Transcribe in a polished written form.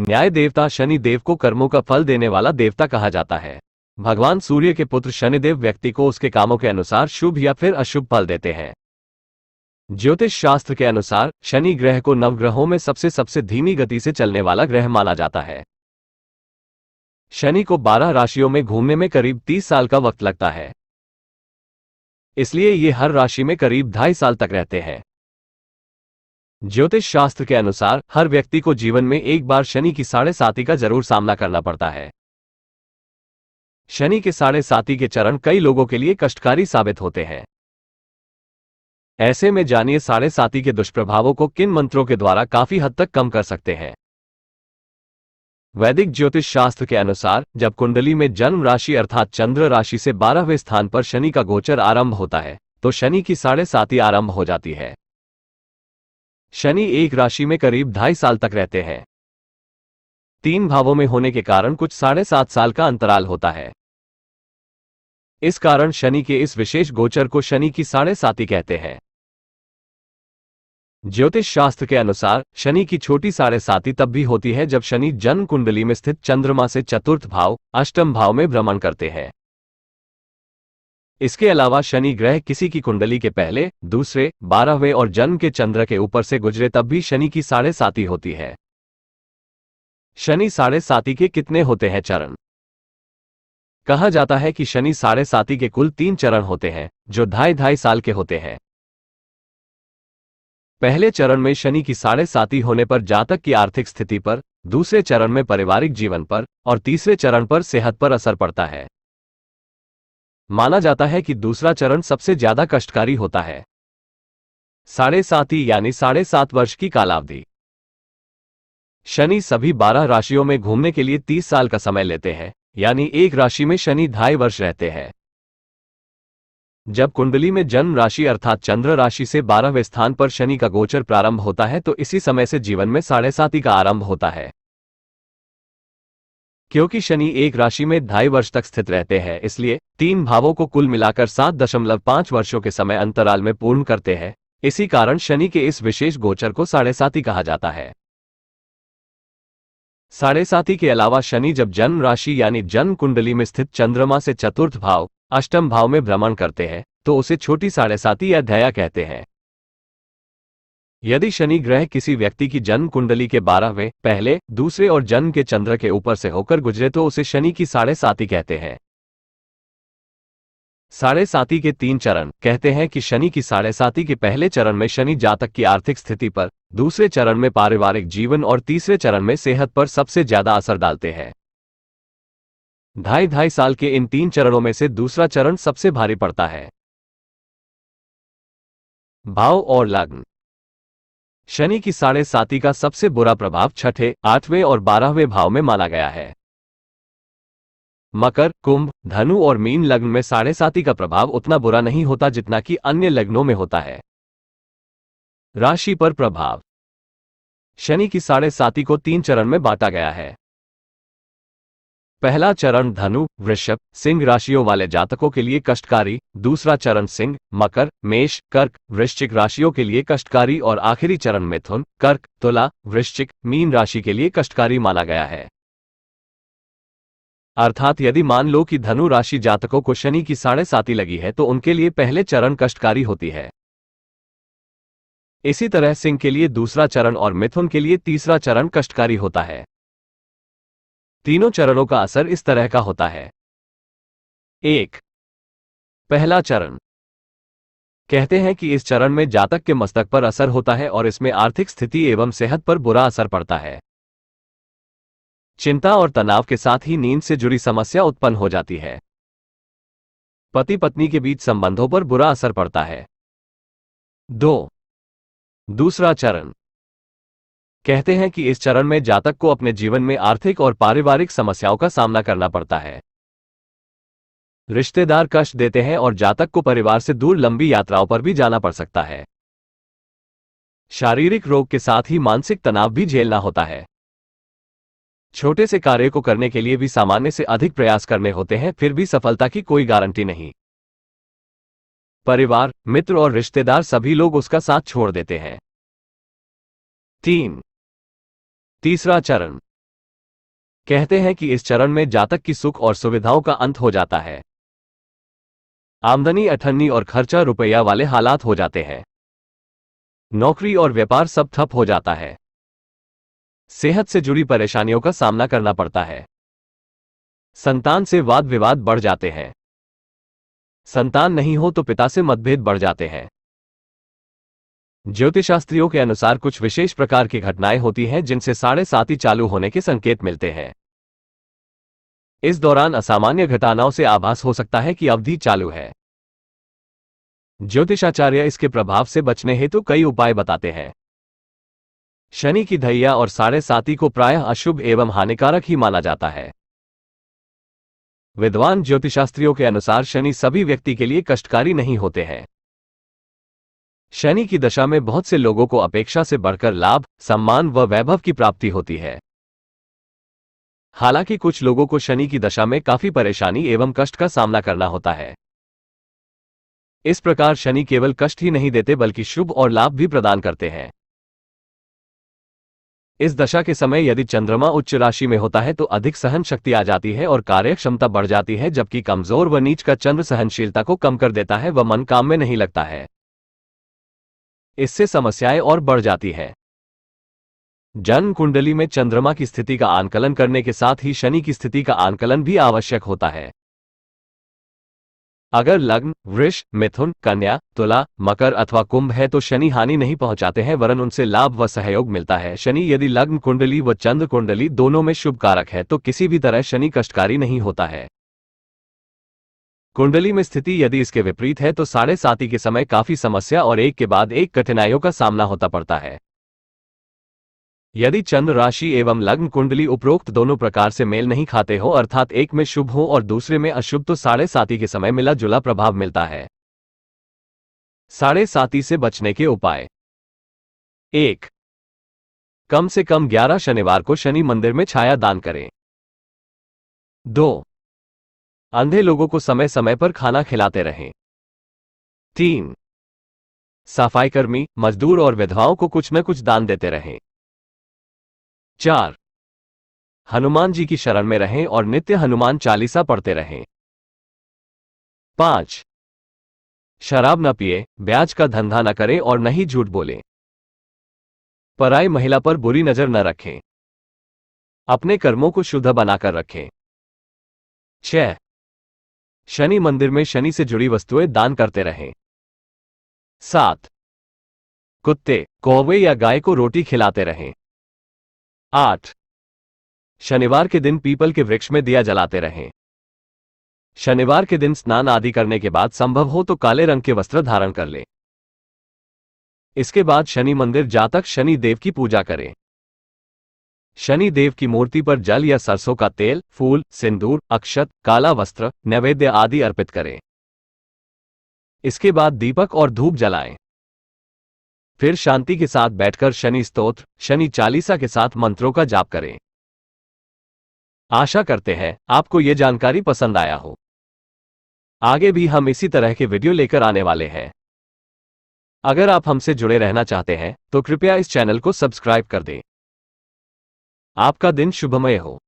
न्याय देवता शनि देव को कर्मों का फल देने वाला देवता कहा जाता है। भगवान सूर्य के पुत्र शनिदेव व्यक्ति को उसके कामों के अनुसार शुभ या फिर अशुभ फल देते हैं। ज्योतिष शास्त्र के अनुसार शनि ग्रह को नवग्रहों में सबसे धीमी गति से चलने वाला ग्रह माना जाता है। शनि को 12 राशियों में घूमने में करीब 30 साल का वक्त लगता है, इसलिए ये हर राशि में करीब 2.5 साल तक रहते हैं। ज्योतिष शास्त्र के अनुसार हर व्यक्ति को जीवन में एक बार शनि की 7.5 का जरूर सामना करना पड़ता है। शनि के 7.5 के चरण कई लोगों के लिए कष्टकारी साबित होते हैं। ऐसे में जानिए 7.5 के दुष्प्रभावों को किन मंत्रों के द्वारा काफी हद तक कम कर सकते हैं। वैदिक ज्योतिष शास्त्र के अनुसार जब कुंडली में जन्म राशि अर्थात चंद्र राशि से 12वें स्थान पर शनि का गोचर आरंभ होता है तो शनि की 7.5 आरंभ हो जाती है। शनि एक राशि में करीब 2.5 साल तक रहते हैं। 3 भावों में होने के कारण कुछ 7.5 साल का अंतराल होता है। इस कारण शनि के इस विशेष गोचर को शनि की 7.5 कहते हैं। ज्योतिष शास्त्र के अनुसार शनि की छोटी 7.5 तब भी होती है जब शनि जन्म कुंडली में स्थित चंद्रमा से चतुर्थ भाव अष्टम भाव में भ्रमण करते हैं। इसके अलावा शनि ग्रह किसी की कुंडली के पहले, दूसरे, 12वें और जन्म के चंद्र के ऊपर से गुजरे तब भी शनि की 7.5 होती है। शनि 7.5 के कितने होते हैं चरण? कहा जाता है कि शनि 7.5 के कुल 3 चरण होते हैं जो 2.5 साल के होते हैं। पहले चरण में शनि की 7.5 होने पर जातक की आर्थिक स्थिति पर, दूसरे चरण में पारिवारिक जीवन पर और तीसरे चरण पर सेहत पर असर पड़ता है। माना जाता है कि दूसरा चरण सबसे ज्यादा कष्टकारी होता है। 7.5 यानी 7.5 वर्ष की कालावधि। शनि सभी 12 राशियों में घूमने के लिए 30 साल का समय लेते हैं, यानी एक राशि में शनि 2.5 वर्ष रहते हैं। जब कुंडली में जन्म राशि अर्थात चंद्र राशि से 12वें स्थान पर शनि का गोचर प्रारंभ होता है तो इसी समय से जीवन में 7.5 का आरंभ होता है। क्योंकि शनि एक राशि में 2.5 वर्ष तक स्थित रहते हैं, इसलिए 3 भावों को कुल मिलाकर 7.5 वर्षों के समय अंतराल में पूर्ण करते हैं। इसी कारण शनि के इस विशेष गोचर को 7.5 कहा जाता है। 7.5 के अलावा शनि जब जन्म राशि यानी जन्म कुंडली में स्थित चंद्रमा से चतुर्थ भाव अष्टम भाव में भ्रमण करते हैं तो उसे छोटी 7.5 या ढया कहते हैं। यदि शनि ग्रह किसी व्यक्ति की जन्म कुंडली के 12वें, पहले, दूसरे और जन्म के चंद्र के ऊपर से होकर गुजरे तो उसे शनि की 7.5 कहते हैं। 7.5 के 3 चरण कहते हैं कि शनि की 7.5 के पहले चरण में शनि जातक की आर्थिक स्थिति पर, दूसरे चरण में पारिवारिक जीवन और तीसरे चरण में सेहत पर सबसे ज्यादा असर डालते हैं। 2.5 साल के इन 3 चरणों में से दूसरा चरण सबसे भारी पड़ता है। भाव और लग्न। शनि की 7.5 का सबसे बुरा प्रभाव छठे, 8वें और 12वें भाव में माना गया है। मकर, कुंभ, धनु और मीन लग्न में 7.5 का प्रभाव उतना बुरा नहीं होता जितना कि अन्य लग्नों में होता है। राशि पर प्रभाव। शनि की 7.5 को 3 चरण में बांटा गया है। पहला चरण धनु, वृषभ, सिंह राशियों वाले जातकों के लिए कष्टकारी, दूसरा चरण सिंह, मकर, मेष, कर्क, वृश्चिक राशियों के लिए कष्टकारी और आखिरी चरण मिथुन, कर्क, तुला, वृश्चिक, मीन राशि के लिए कष्टकारी माना गया है। अर्थात यदि मान लो कि धनु राशि जातकों को शनि की 7.5 लगी है तो उनके लिए पहले चरण कष्टकारी होती है। इसी तरह सिंह के लिए दूसरा चरण और मिथुन के लिए तीसरा चरण कष्टकारी होता है। तीनों चरणों का असर इस तरह का होता है। 1. पहला चरण। कहते हैं कि इस चरण में जातक के मस्तक पर असर होता है और इसमें आर्थिक स्थिति एवं सेहत पर बुरा असर पड़ता है। चिंता और तनाव के साथ ही नींद से जुड़ी समस्या उत्पन्न हो जाती है। पति पत्नी के बीच संबंधों पर बुरा असर पड़ता है। 2. दूसरा चरण। कहते हैं कि इस चरण में जातक को अपने जीवन में आर्थिक और पारिवारिक समस्याओं का सामना करना पड़ता है। रिश्तेदार कष्ट देते हैं और जातक को परिवार से दूर लंबी यात्राओं पर भी जाना पड़ सकता है। शारीरिक रोग के साथ ही मानसिक तनाव भी झेलना होता है। छोटे से कार्य को करने के लिए भी सामान्य से अधिक प्रयास करने होते हैं, फिर भी सफलता की कोई गारंटी नहीं। परिवार, मित्र और रिश्तेदार सभी लोग उसका साथ छोड़ देते हैं। 3. तीसरा चरण। कहते हैं कि इस चरण में जातक की सुख और सुविधाओं का अंत हो जाता है। आमदनी अठन्नी और खर्चा रुपया वाले हालात हो जाते हैं। नौकरी और व्यापार सब ठप हो जाता है। सेहत से जुड़ी परेशानियों का सामना करना पड़ता है। संतान से वाद विवाद बढ़ जाते हैं। संतान नहीं हो तो पिता से मतभेद बढ़ जाते हैं। ज्योतिषशास्त्रियों के अनुसार कुछ विशेष प्रकार की घटनाएं होती हैं जिनसे साढ़े साती चालू होने के संकेत मिलते हैं। इस दौरान असामान्य घटनाओं से आभास हो सकता है कि अवधि चालू है। ज्योतिषाचार्य इसके प्रभाव से बचने हेतु कई उपाय बताते हैं। शनि की ढैया और साढ़े साती को प्रायः अशुभ एवं हानिकारक ही माना जाता है। विद्वान ज्योतिषशास्त्रियों के अनुसार शनि सभी व्यक्ति के लिए कष्टकारी नहीं होते हैं। शनि की दशा में बहुत से लोगों को अपेक्षा से बढ़कर लाभ, सम्मान व वैभव की प्राप्ति होती है। हालांकि कुछ लोगों को शनि की दशा में काफी परेशानी एवं कष्ट का सामना करना होता है। इस प्रकार शनि केवल कष्ट ही नहीं देते बल्कि शुभ और लाभ भी प्रदान करते हैं। इस दशा के समय यदि चंद्रमा उच्च राशि में होता है तो अधिक सहन शक्ति आ जाती है और कार्य क्षमता बढ़ जाती है, जबकि कमजोर व नीच का चंद्र सहनशीलता को कम कर देता है व मन काम में नहीं लगता है। इससे समस्याएं और बढ़ जाती है। जन्म कुंडली में चंद्रमा की स्थिति का आंकलन करने के साथ ही शनि की स्थिति का आंकलन भी आवश्यक होता है। अगर लग्न वृष, मिथुन, कन्या, तुला, मकर अथवा कुंभ है तो शनि हानि नहीं पहुंचाते हैं वरन उनसे लाभ व सहयोग मिलता है। शनि यदि लग्न कुंडली व चंद्र कुंडली दोनों में शुभ कारक है तो किसी भी तरह शनि कष्टकारी नहीं होता है। कुंडली में स्थिति यदि इसके विपरीत है तो साढ़े साती के समय काफी समस्या और एक के बाद एक कठिनाइयों का सामना होता पड़ता है। यदि चंद्र राशि एवं लग्न कुंडली उपरोक्त दोनों प्रकार से मेल नहीं खाते हो, अर्थात एक में शुभ हो और दूसरे में अशुभ, तो साढ़े साती के समय मिला जुला प्रभाव मिलता है। साढ़े साती से बचने के उपाय: 1. कम से कम 11 शनिवार को शनि मंदिर में छाया दान करें। 2. अंधे लोगों को समय समय पर खाना खिलाते रहें। 3. सफाईकर्मी, मजदूर और विधवाओं को कुछ न कुछ दान देते रहें। 4. हनुमान जी की शरण में रहें और नित्य हनुमान चालीसा पढ़ते रहें। 5. शराब न पिए, ब्याज का धंधा न करें और न ही झूठ बोलें। पराई महिला पर बुरी नजर न रखें। अपने कर्मों को शुद्ध बनाकर रखें। 6. शनि मंदिर में शनि से जुड़ी वस्तुएं दान करते रहें। 7. कुत्ते, कौवे या गाय को रोटी खिलाते रहें। 8. शनिवार के दिन पीपल के वृक्ष में दिया जलाते रहें। शनिवार के दिन स्नान आदि करने के बाद संभव हो तो काले रंग के वस्त्र धारण कर लें। इसके बाद शनि मंदिर जातक शनि देव की पूजा करें। शनि देव की मूर्ति पर जल या सरसों का तेल, फूल, सिंदूर, अक्षत, काला वस्त्र, नैवेद्य आदि अर्पित करें। इसके बाद दीपक और धूप जलाएं। फिर शांति के साथ बैठकर शनि स्तोत्र, शनि चालीसा के साथ मंत्रों का जाप करें। आशा करते हैं आपको यह जानकारी पसंद आया हो। आगे भी हम इसी तरह के वीडियो लेकर आने वाले हैं। अगर आप हमसे जुड़े रहना चाहते हैं तो कृपया इस चैनल को सब्सक्राइब कर दें। आपका दिन शुभमय हो।